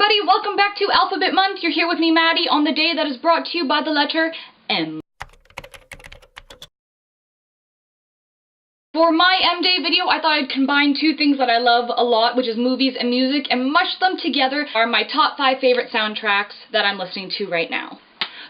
everybody, welcome back to Alphabet Month. You're here with me, Maddie, on the day that is brought to you by the letter M. For my M-Day video, I thought I'd combine two things that I love a lot, which is movies and music, and mush them together are my top 5 favorite soundtracks that I'm listening to right now.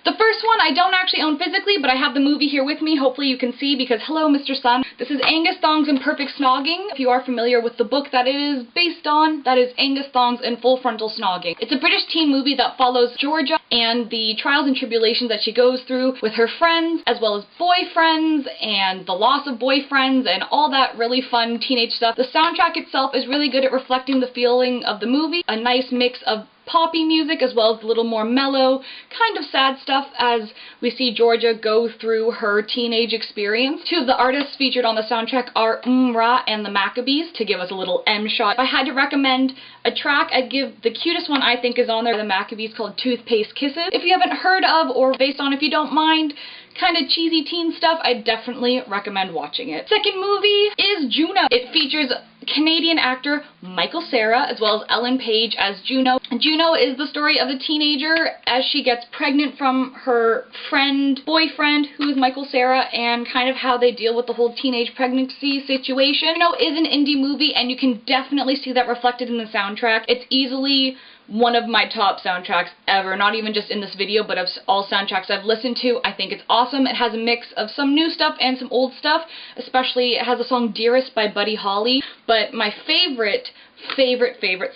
The first one I don't actually own physically, but I have the movie here with me. Hopefully you can see because, hello, Mr. Sun. This is Angus Thongs and Perfect Snogging. If you are familiar with the book that it is based on, that is Angus Thongs and Full Frontal Snogging. It's a British teen movie that follows Georgia and the trials and tribulations that she goes through with her friends, as well as boyfriends, and the loss of boyfriends, and all that really fun teenage stuff. The soundtrack itself is really good at reflecting the feeling of the movie. A nice mix of poppy music as well as a little more mellow, kind of sad stuff as we see Georgia go through her teenage experience. Two of the artists featured on the soundtrack are MMMusic and the Maccabees, to give us a little M shot. If I had to recommend a track, I'd give the cutest one I think is on there, the Maccabees, called Toothpaste Kisses. If you haven't heard of, or based on if you don't mind, kind of cheesy teen stuff, I definitely recommend watching it. Second movie is Juna. It features Canadian actor Michael Cera as well as Ellen Page as Juna. Juna is the story of a teenager as she gets pregnant from her boyfriend, who is Michael Cera, and kind of how they deal with the whole teenage pregnancy situation. Juna is an indie movie, and you can definitely see that reflected in the soundtrack. It's easily one of my top soundtracks ever, not even just in this video, but of all soundtracks I've listened to. I think it's awesome. It has a mix of some new stuff and some old stuff, especially it has the song Dearest by Buddy Holly, but my favorite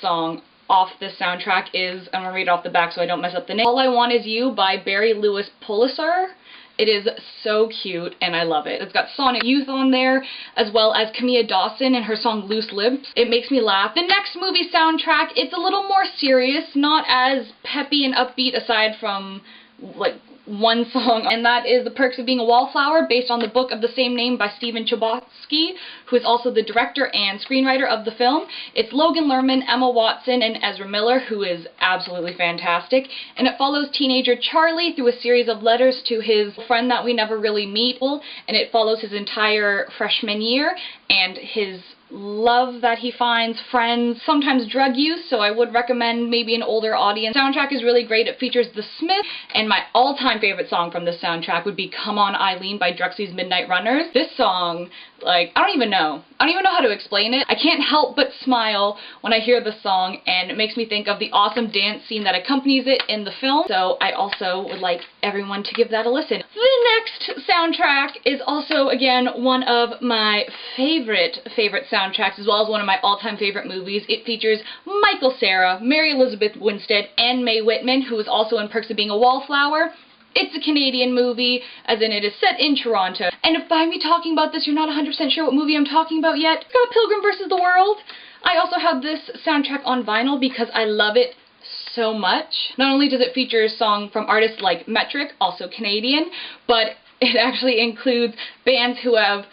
song off this soundtrack is, I'm gonna read it off the back so I don't mess up the name, All I Want Is You by Barry Louis Pulitzer. It is so cute, and I love it. It's got Sonic Youth on there, as well as Camilla Dawson and her song Loose Lips. It makes me laugh. The next movie soundtrack, it's a little more serious, not as peppy and upbeat aside from, like, one song, and that is The Perks of Being a Wallflower, based on the book of the same name by Stephen Chbosky, who is also the director and screenwriter of the film. It's Logan Lerman, Emma Watson, and Ezra Miller, who is absolutely fantastic, and it follows teenager Charlie through a series of letters to his friend that we never really meet, and it follows his entire freshman year and his love that he finds, friends, sometimes drug use, so I would recommend maybe an older audience. The soundtrack is really great. It features The Smiths, and my all-time favorite song from this soundtrack would be Come On Eileen by Drexy's Midnight Runners. This song, like, I don't even know how to explain it. I can't help but smile when I hear the song, and it makes me think of the awesome dance scene that accompanies it in the film, so I also would like everyone to give that a listen. The next soundtrack is also, again, one of my favorite soundtracks, as well as one of my all-time favorite movies. It features Michael Cera, Mary Elizabeth Winstead, and Mae Whitman, who is also in Perks of Being a Wallflower. It's a Canadian movie, as in it is set in Toronto. And if by me talking about this you're not 100% sure what movie I'm talking about yet, it's got Pilgrim vs. the World. I also have this soundtrack on vinyl because I love it so much. Not only does it feature a song from artists like Metric, also Canadian, but it actually includes bands who have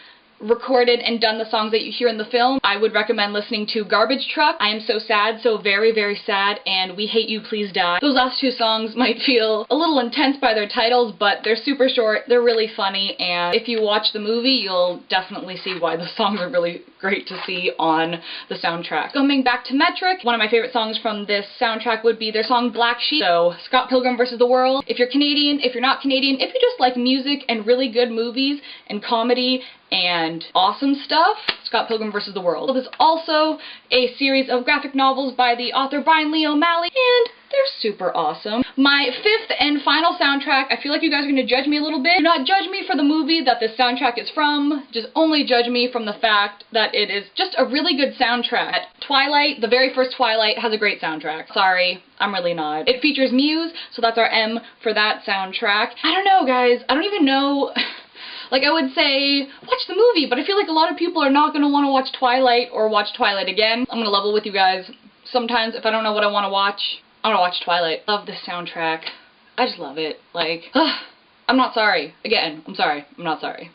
recorded and done the songs that you hear in the film. I would recommend listening to Garbage Truck, I Am So Sad, So Very, Very Sad, and We Hate You, Please Die. Those last two songs might feel a little intense by their titles, but they're super short, they're really funny, and if you watch the movie, you'll definitely see why the songs are really great to see on the soundtrack. Coming back to Metric, one of my favorite songs from this soundtrack would be their song Black Sheep. So, Scott Pilgrim vs. the World. If you're Canadian, if you're not Canadian, if you just like music and really good movies and comedy and awesome stuff, Scott Pilgrim vs. the World. There's also a series of graphic novels by the author Brian Lee O'Malley, and they're super awesome. My fifth and final soundtrack, I feel like you guys are going to judge me a little bit. Do not judge me for the movie that this soundtrack is from, just only judge me from the fact that it is just a really good soundtrack. Twilight, the very first Twilight, has a great soundtrack. Sorry, I'm really not. It features Muse, so that's our M for that soundtrack. I don't know, guys. I don't even know. Like, I would say, watch the movie, but I feel like a lot of people are not going to want to watch Twilight or watch Twilight again. I'm going to level with you guys. Sometimes, if I don't know what I want to watch, I want to watch Twilight. Love this soundtrack. I just love it. Like, I'm not sorry. Again, I'm sorry. I'm not sorry.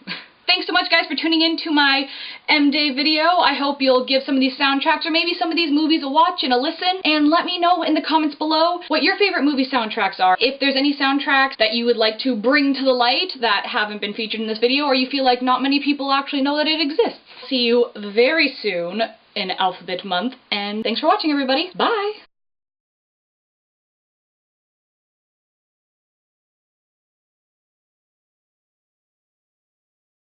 Thanks so much, guys, for tuning in to my M-Day video. I hope you'll give some of these soundtracks or maybe some of these movies a watch and a listen, and let me know in the comments below what your favorite movie soundtracks are. If there's any soundtracks that you would like to bring to the light that haven't been featured in this video, or you feel like not many people actually know that it exists. See you very soon in Alphabet Month, and thanks for watching, everybody. Bye!